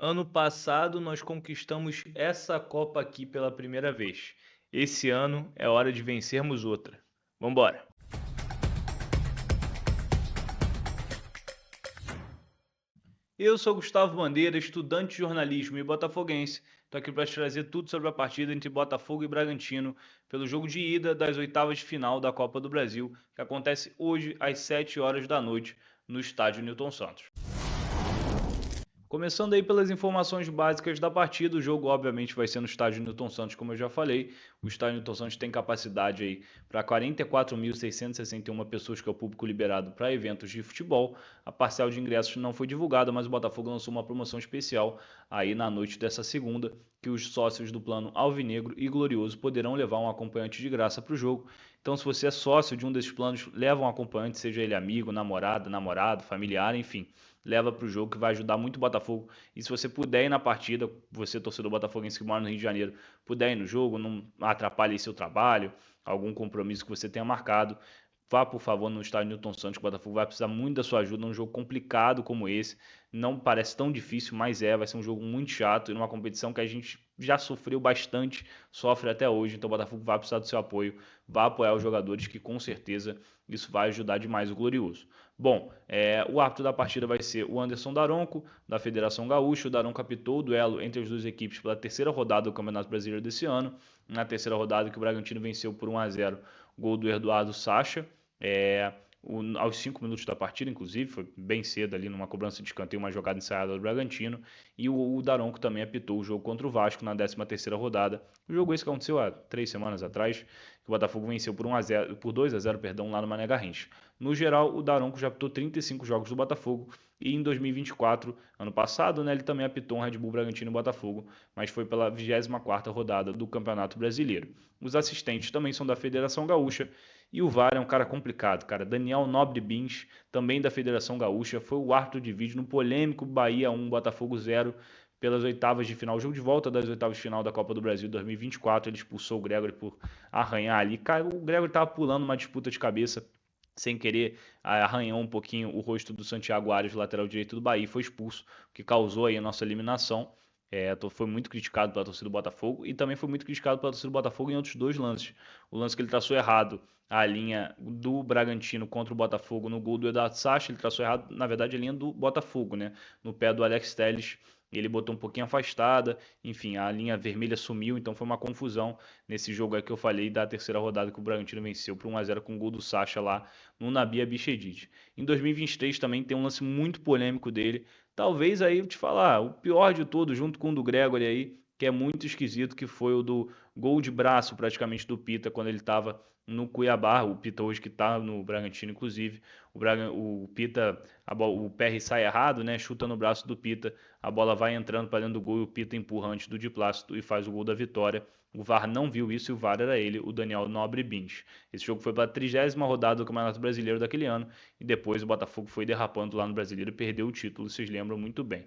Ano passado nós conquistamos essa Copa aqui pela primeira vez. Esse ano é hora de vencermos outra. Vambora! Eu sou Gustavo Bandeira, estudante de jornalismo e botafoguense. Estou aqui para te trazer tudo sobre a partida entre Botafogo e Bragantino pelo jogo de ida das oitavas de final da Copa do Brasil, que acontece hoje às 7 horas da noite no estádio Newton Santos. Começando aí pelas informações básicas da partida, o jogo obviamente vai ser no estádio Newton Santos, como eu já falei. O estádio Newton Santos tem capacidade aí para 44.661 pessoas, que é o público liberado para eventos de futebol. A parcial de ingressos não foi divulgada, mas o Botafogo lançou uma promoção especial aí na noite dessa segunda, que os sócios do plano Alvinegro e Glorioso poderão levar um acompanhante de graça para o jogo. Então, se você é sócio de um desses planos, leva um acompanhante, seja ele amigo, namorado, familiar, enfim, leva para o jogo, que vai ajudar muito o Botafogo. E se você puder ir na partida, você torcedor botafoguense que mora no Rio de Janeiro, puder ir no jogo, não atrapalhe seu trabalho, algum compromisso que você tenha marcado, vá por favor no estádio Newton Santos, que o Botafogo vai precisar muito da sua ajuda num jogo complicado como esse. Não parece tão difícil, mas vai ser um jogo muito chato e numa competição que a gente já sofreu bastante, sofre até hoje. Então o Botafogo vai precisar do seu apoio, vai apoiar os jogadores, que com certeza isso vai ajudar demais o Glorioso. Bom, o árbitro da partida vai ser o Anderson Daronco, da Federação Gaúcha. O Daronco apitou o duelo entre as duas equipes pela terceira rodada do Campeonato Brasileiro desse ano. Na terceira rodada, que o Bragantino venceu por 1-0, gol do Eduardo Sacha. Aos 5 minutos da partida, inclusive, foi bem cedo ali numa cobrança de escanteio, uma jogada ensaiada do Bragantino. E o Daronco também apitou o jogo contra o Vasco na 13ª rodada. O jogo esse que aconteceu há 3 semanas atrás, que o Botafogo venceu por 2-0, perdão, lá no Mané Garrincha. No geral, o Daronco já apitou 35 jogos do Botafogo e em 2024, ano passado, né, ele também apitou um Red Bull Bragantino e Botafogo, mas foi pela 24ª rodada do Campeonato Brasileiro. Os assistentes também são da Federação Gaúcha e o VAR é um cara complicado, cara. Daniel Nobre Bins, também da Federação Gaúcha, foi o árbitro de vídeo no polêmico Bahia 1, Botafogo 0, pelas oitavas de final, jogo de volta das oitavas de final da Copa do Brasil 2024. Ele expulsou o Gregory por arranhar ali. Cara, o Gregory estava pulando uma disputa de cabeça sem querer, arranhou um pouquinho o rosto do Santiago Arias, lateral direito do Bahia, foi expulso, o que causou aí a nossa eliminação. Foi muito criticado pela torcida do Botafogo e também foi muito criticado pela torcida do Botafogo em outros dois lances. O lance que ele traçou errado, a linha do Bragantino contra o Botafogo no gol do Eduardo Sacha, ele traçou errado, na verdade, a linha do Botafogo, né? No pé do Alex Telles, ele botou um pouquinho afastada, enfim, a linha vermelha sumiu, então foi uma confusão nesse jogo aí que eu falei da terceira rodada, que o Bragantino venceu por 1-0 com o gol do Sacha lá no Nabi Abichedid. Em 2023 também tem um lance muito polêmico dele, talvez aí eu te falar, o pior de todos, junto com o do Gregory aí, que é muito esquisito, que foi o do gol de braço praticamente do Pita quando ele estava no Cuiabá. O Pita hoje que está no Bragantino, inclusive. O Pita, o PR sai errado, né? Chuta no braço do Pita, a bola vai entrando para dentro do gol e o Pita empurra antes do Di Plácido e faz o gol da vitória. O VAR não viu isso e o VAR era ele, o Daniel Nobre Bins. Esse jogo foi para a 30ª rodada do Campeonato Brasileiro daquele ano e depois o Botafogo foi derrapando lá no Brasileiro e perdeu o título, vocês lembram muito bem.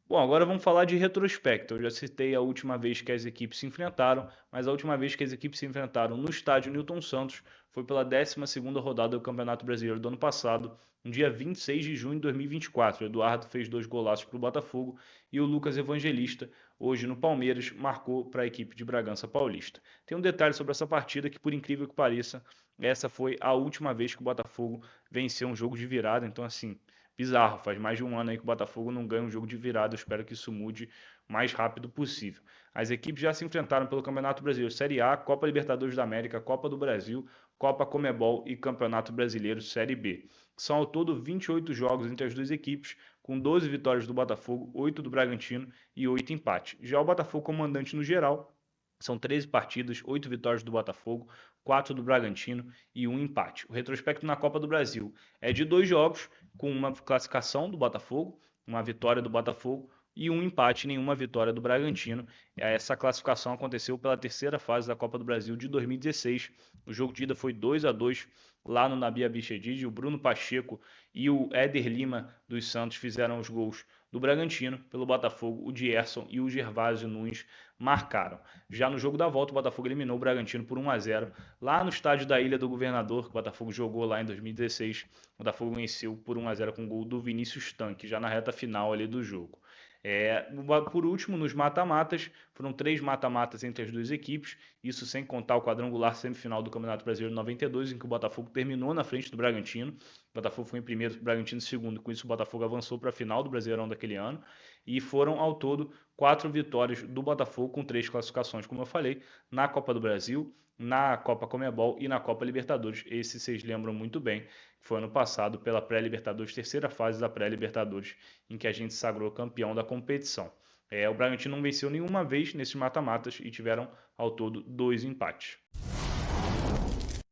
Bom, agora vamos falar de retrospecto. Eu já citei a última vez que as equipes se enfrentaram, mas a última vez que as equipes se enfrentaram no estádio Newton Santos foi pela 12ª rodada do Campeonato Brasileiro do ano passado, no dia 26 de junho de 2024. O Eduardo fez 2 golaços para o Botafogo e o Lucas Evangelista, hoje no Palmeiras, marcou para a equipe de Bragança Paulista. Tem um detalhe sobre essa partida que, por incrível que pareça, essa foi a última vez que o Botafogo venceu um jogo de virada, então assim, bizarro, faz mais de um ano aí que o Botafogo não ganha um jogo de virada. Eu espero que isso mude o mais rápido possível. As equipes já se enfrentaram pelo Campeonato Brasileiro Série A, Copa Libertadores da América, Copa do Brasil, Copa Comebol e Campeonato Brasileiro Série B. São ao todo 28 jogos entre as duas equipes, com 12 vitórias do Botafogo, 8 do Bragantino e 8 empates. Já o Botafogo comandante no geral, são 13 partidas, 8 vitórias do Botafogo, 4 do Bragantino e 1 empate. O retrospecto na Copa do Brasil é de 2 jogos, com uma classificação do Botafogo, uma vitória do Botafogo e 1 empate, nenhuma vitória do Bragantino. Essa classificação aconteceu pela terceira fase da Copa do Brasil de 2016. O jogo de ida foi 2-2 lá no Nabi Abichedid. O Bruno Pacheco e o Éder Lima dos Santos fizeram os gols do Bragantino. Pelo Botafogo, o Dierson e o Gervásio Nunes marcaram. Já no jogo da volta, o Botafogo eliminou o Bragantino por 1-0 lá no estádio da Ilha do Governador, que o Botafogo jogou lá em 2016. O Botafogo venceu por 1-0 com o gol do Vinícius Tanque, já na reta final ali do jogo. Por último, nos mata-matas, foram 3 mata-matas entre as duas equipes, isso sem contar o quadrangular semifinal do Campeonato Brasileiro 92, em que o Botafogo terminou na frente do Bragantino. O Botafogo foi em primeiro, o Bragantino em segundo, com isso o Botafogo avançou para a final do Brasileirão daquele ano, e foram ao todo 4 vitórias do Botafogo, com 3 classificações, como eu falei, na Copa do Brasil, na Copa Comebol e na Copa Libertadores. Esse vocês lembram muito bem, foi ano passado pela pré-Libertadores, terceira fase da pré-Libertadores, em que a gente sagrou campeão da competição. O Bragantino não venceu nenhuma vez nesses mata-matas e tiveram ao todo 2 empates.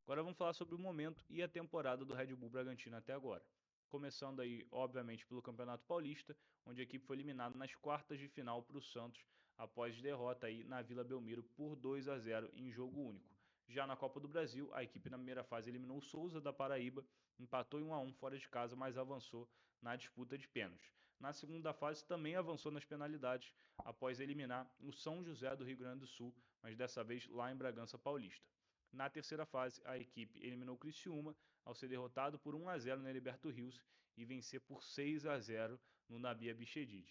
Agora vamos falar sobre o momento e a temporada do Red Bull Bragantino até agora. Começando aí, obviamente, pelo Campeonato Paulista, onde a equipe foi eliminada nas quartas de final para o Santos, após derrota aí na Vila Belmiro por 2-0 em jogo único. Já na Copa do Brasil, a equipe na primeira fase eliminou o Souza da Paraíba, empatou em 1-1 fora de casa, mas avançou na disputa de pênaltis. Na segunda fase também avançou nas penalidades, após eliminar o São José do Rio Grande do Sul, mas dessa vez lá em Bragança Paulista. Na terceira fase, a equipe eliminou o Criciúma ao ser derrotado por 1-0 no Heriberto Rios e vencer por 6-0 no Nabi Abichedid.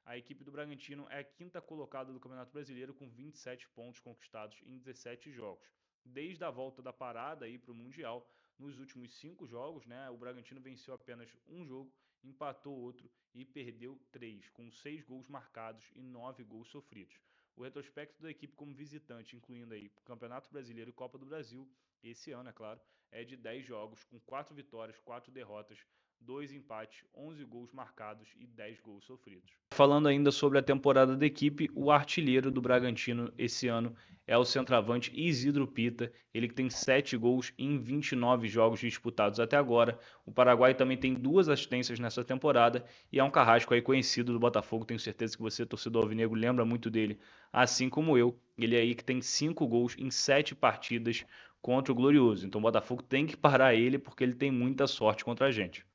A equipe do Bragantino é a quinta colocada do Campeonato Brasileiro com 27 pontos conquistados em 17 jogos. Desde a volta da parada para o Mundial, nos últimos 5 jogos, o Bragantino venceu apenas um jogo, empatou outro e perdeu 3, com 6 gols marcados e 9 gols sofridos. O retrospecto da equipe como visitante, incluindo aí Campeonato Brasileiro e Copa do Brasil, esse ano, é claro, é de 10 jogos, com 4 vitórias, 4 derrotas, 2 empates, 11 gols marcados e 10 gols sofridos. Falando ainda sobre a temporada da equipe, o artilheiro do Bragantino esse ano é o centroavante Isidro Pita, ele que tem 7 gols em 29 jogos disputados até agora. O Paraguai também tem 2 assistências nessa temporada e é um carrasco aí conhecido do Botafogo, tenho certeza que você, torcedor alvinegro, lembra muito dele, assim como eu. Ele aí que tem 5 gols em 7 partidas contra o Glorioso, então o Botafogo tem que parar ele porque ele tem muita sorte contra a gente.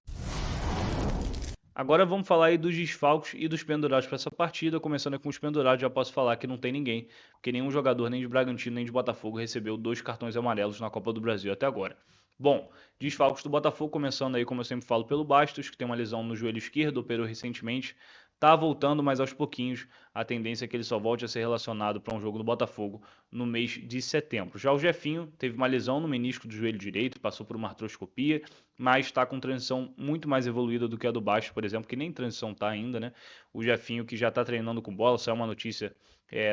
Agora vamos falar aí dos desfalques e dos pendurados para essa partida. Começando com os pendurados, já posso falar que não tem ninguém, porque nenhum jogador nem de Bragantino nem de Botafogo recebeu 2 cartões amarelos na Copa do Brasil até agora. Bom, desfalques do Botafogo, começando aí, como eu sempre falo, pelo Bastos, que tem uma lesão no joelho esquerdo, operou recentemente. Tá voltando, mas aos pouquinhos. A tendência é que ele só volte a ser relacionado para um jogo do Botafogo no mês de setembro. Já o Jefinho teve uma lesão no menisco do joelho direito, passou por uma artroscopia, mas está com transição muito mais evoluída do que a do Bastos, por exemplo, que nem transição está ainda, né? O Jefinho que já está treinando com bola, saiu uma notícia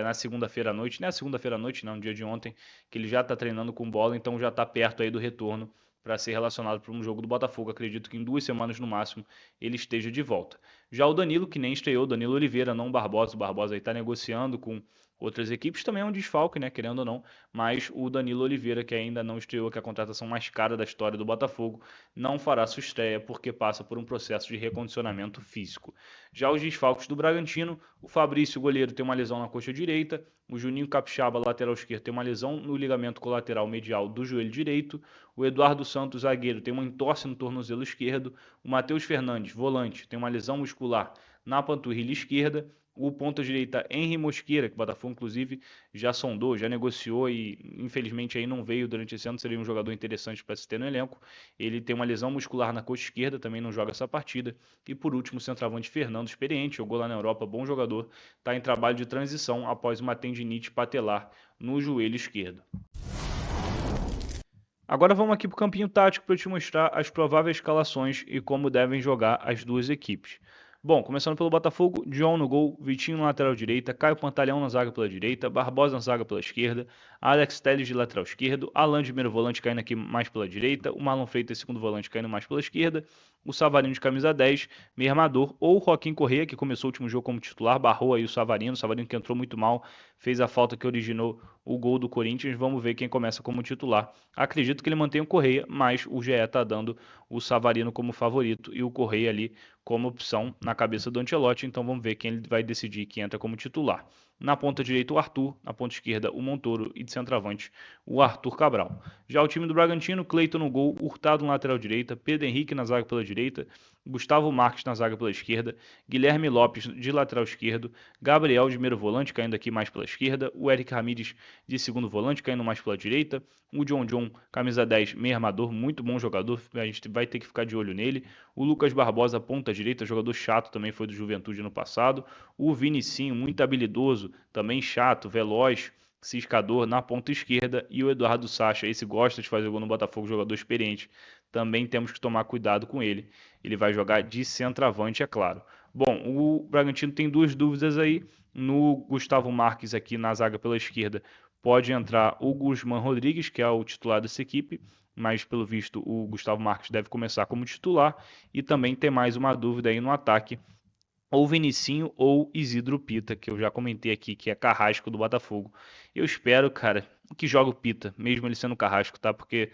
na segunda-feira à noite, não é segunda-feira à noite, não, no dia de ontem, que ele já está treinando com bola, então já está perto aí do retorno para ser relacionado para um jogo do Botafogo. Acredito que em 2 semanas no máximo ele esteja de volta. Já o Danilo, que nem estreou, Danilo Oliveira, não o Barbosa. O Barbosa aí está negociando com outras equipes, também é um desfalque, né, querendo ou não, mas o Danilo Oliveira, que ainda não estreou, que é a contratação mais cara da história do Botafogo, não fará sua estreia porque passa por um processo de recondicionamento físico. Já os desfalques do Bragantino, o Fabrício, goleiro, tem uma lesão na coxa direita, o Juninho Capixaba, lateral esquerdo, tem uma lesão no ligamento colateral medial do joelho direito, o Eduardo Santos, zagueiro, tem uma entorse no tornozelo esquerdo, o Matheus Fernandes, volante, tem uma lesão muscular na panturrilha esquerda, o ponta-direita Henry Mosqueira, que o Botafogo inclusive já sondou, já negociou e infelizmente aí não veio durante esse ano, seria um jogador interessante para se ter no elenco. Ele tem uma lesão muscular na coxa esquerda, também não joga essa partida. E por último, o centroavante Fernando, experiente, jogou lá na Europa, bom jogador, está em trabalho de transição após uma tendinite patelar no joelho esquerdo. Agora vamos aqui para o campinho tático para eu te mostrar as prováveis escalações e como devem jogar as duas equipes. Bom, começando pelo Botafogo, John no gol, Vitinho na lateral direita, Caio Pantalhão na zaga pela direita, Barbosa na zaga pela esquerda, Alex Telles de lateral esquerdo, Alan de primeiro volante caindo aqui mais pela direita, o Marlon Freitas segundo volante caindo mais pela esquerda, o Savarino de camisa 10, meio armador, ou o Joaquim Corrêa, que começou o último jogo como titular, barrou aí o Savarino que entrou muito mal, fez a falta que originou o gol do Corinthians. Vamos ver quem começa como titular. Acredito que ele mantém o Corrêa, mas o GE está dando o Savarino como favorito e o Corrêa ali como opção na cabeça do Ancelotti, então vamos ver quem ele vai decidir que entra como titular. Na ponta direita, o Arthur. Na ponta esquerda, o Montoro. E de centroavante, o Arthur Cabral. Já o time do Bragantino, Cleiton no gol, Hurtado na lateral direita, Pedro Henrique na zaga pela direita, Gustavo Marques na zaga pela esquerda, Guilherme Lopes de lateral esquerdo, Gabriel de primeiro volante, caindo aqui mais pela esquerda, o Eric Ramírez de segundo volante, caindo mais pela direita, o John, camisa 10, meio armador, muito bom jogador, a gente vai ter que ficar de olho nele, o Lucas Barbosa, ponta direita, jogador chato, também foi do Juventude no passado, o Vinicinho, muito habilidoso, também chato, veloz, ciscador na ponta esquerda, e o Eduardo Sacha, esse gosta de fazer gol no Botafogo, jogador experiente, também temos que tomar cuidado com ele. Ele vai jogar de centroavante, é claro. Bom, o Bragantino tem duas dúvidas aí. No Gustavo Marques aqui na zaga pela esquerda, pode entrar o Guzmán Rodrigues, que é o titular dessa equipe, mas pelo visto o Gustavo Marques deve começar como titular. E também tem mais uma dúvida aí no ataque, ou Vinicinho ou Isidro Pita, que eu já comentei aqui, que é carrasco do Botafogo. Eu espero, cara, que jogue o Pita, mesmo ele sendo carrasco, tá? Porque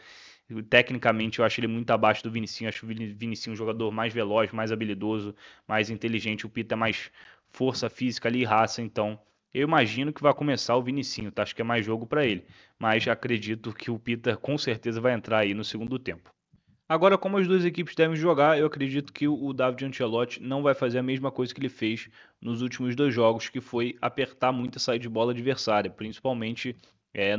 tecnicamente eu acho ele muito abaixo do Vinicinho. Acho o Vinicinho um jogador mais veloz, mais habilidoso, mais inteligente. O Pita é mais força física ali e raça, então eu imagino que vai começar o Vinicinho, tá? Acho que é mais jogo para ele. Mas acredito que o Pita com certeza vai entrar aí no segundo tempo. Agora, como as duas equipes devem jogar, eu acredito que o David Ancelotti não vai fazer a mesma coisa que ele fez nos últimos dois jogos, que foi apertar muito a saída de bola adversária, principalmente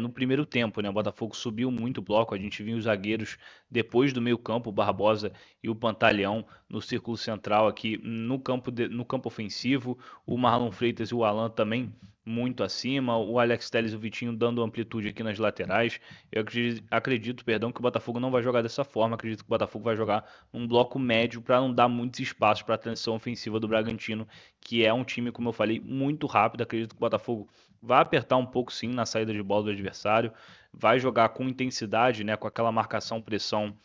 no primeiro tempo, né? O Botafogo subiu muito o bloco, a gente viu os zagueiros depois do meio-campo, o Barbosa e o Pantaleão no círculo central aqui no campo ofensivo, o Marlon Freitas e o Alan também muito acima, o Alex Telles e o Vitinho dando amplitude aqui nas laterais. Eu acredito, perdão, que o Botafogo não vai jogar dessa forma. Acredito que o Botafogo vai jogar um bloco médio para não dar muitos espaços para a transição ofensiva do Bragantino, que é um time, como eu falei, muito rápido. Acredito que o Botafogo vai apertar um pouco sim na saída de bola do adversário, vai jogar com intensidade, né, com aquela marcação pressão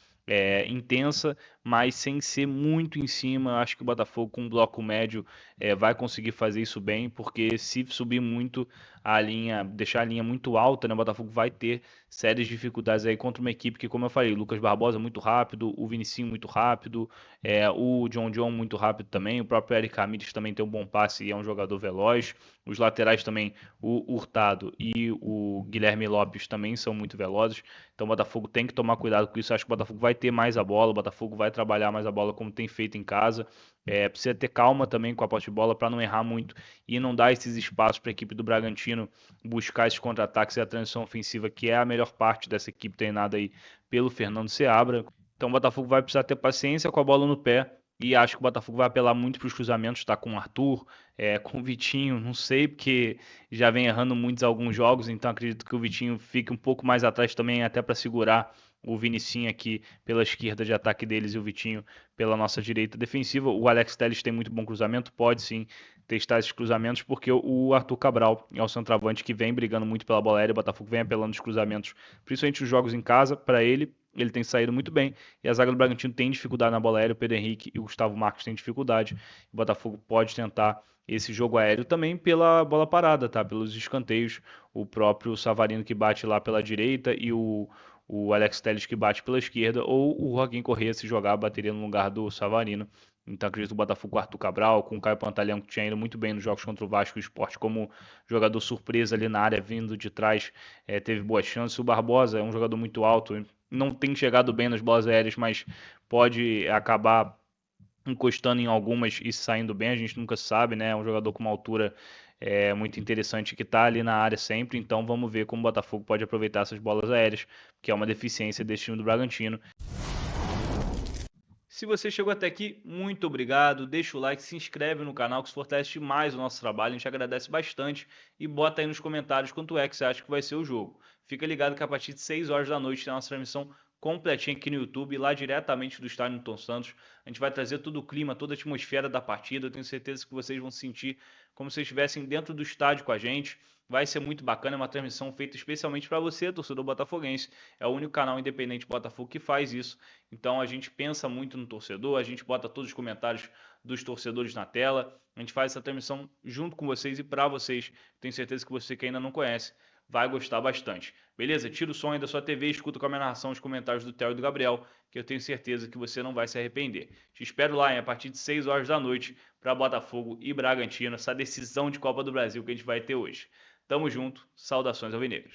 intensa, mas sem ser muito em cima. Acho que o Botafogo com um bloco médio vai conseguir fazer isso bem, porque se subir muito a linha, deixar a linha muito alta, né, o Botafogo vai ter sérias dificuldades aí contra uma equipe que, como eu falei, o Lucas Barbosa muito rápido, o Vinicinho muito rápido, o John muito rápido também, o próprio Eric Ramírez também tem um bom passe e é um jogador veloz, os laterais também, o Hurtado e o Guilherme Lopes também são muito velozes, então o Botafogo tem que tomar cuidado com isso. Acho que o Botafogo vai ter mais a bola, o Botafogo vai trabalhar mais a bola como tem feito em casa. Precisa ter calma também com a posse de bola para não errar muito e não dar esses espaços para a equipe do Bragantino buscar esses contra-ataques e a transição ofensiva, que é a melhor parte dessa equipe treinada aí pelo Fernando Seabra. Então o Botafogo vai precisar ter paciência com a bola no pé. E acho que o Botafogo vai apelar muito para os cruzamentos, tá? Com o Arthur, com o Vitinho, não sei, porque já vem errando muitos alguns jogos, então acredito que o Vitinho fique um pouco mais atrás também, até para segurar o Vinicinho aqui pela esquerda de ataque deles e o Vitinho pela nossa direita defensiva. O Alex Telles tem muito bom cruzamento, pode sim testar esses cruzamentos, porque o Arthur Cabral é o centroavante que vem brigando muito pela bola aérea, o Botafogo vem apelando os cruzamentos, principalmente os jogos em casa, para ele tem saído muito bem, e a zaga do Bragantino tem dificuldade na bola aérea, o Pedro Henrique e o Gustavo Marques têm dificuldade, o Botafogo pode tentar esse jogo aéreo também pela bola parada, tá? Pelos escanteios, o próprio Savarino que bate lá pela direita e o Alex Telles que bate pela esquerda, ou o Joaquim Corrêa se jogar, bateria no lugar do Savarino. Então acredito que o Botafogo com o Arthur Cabral, com o Caio Pantaleão, que tinha ido muito bem nos jogos contra o Vasco e o Sport, como jogador surpresa ali na área, vindo de trás, teve boas chances. O Barbosa é um jogador muito alto, não tem chegado bem nas bolas aéreas, mas pode acabar encostando em algumas e saindo bem, a gente nunca sabe, né? É um jogador com uma altura muito interessante que está ali na área sempre, então vamos ver como o Botafogo pode aproveitar essas bolas aéreas, que é uma deficiência desse time do Bragantino. Se você chegou até aqui, muito obrigado. Deixa o like, se inscreve no canal que isso fortalece mais o nosso trabalho. A gente agradece bastante e bota aí nos comentários quanto é que você acha que vai ser o jogo. Fica ligado que a partir de 6 horas da noite tem a nossa transmissão completinha aqui no YouTube, lá diretamente do estádio Newton Santos. A gente vai trazer todo o clima, toda a atmosfera da partida. Eu tenho certeza que vocês vão se sentir como se estivessem dentro do estádio com a gente. Vai ser muito bacana, é uma transmissão feita especialmente para você, torcedor botafoguense. É o único canal independente Botafogo que faz isso. Então a gente pensa muito no torcedor, a gente bota todos os comentários dos torcedores na tela, a gente faz essa transmissão junto com vocês e para vocês. Tenho certeza que você que ainda não conhece vai gostar bastante. Beleza? Tira o som aí da sua TV, escuta com a minha narração os comentários do Theo e do Gabriel, que eu tenho certeza que você não vai se arrepender. Te espero lá, hein, a partir de 6 horas da noite para Botafogo e Bragantino, essa decisão de Copa do Brasil que a gente vai ter hoje. Tamo junto, saudações alvinegras.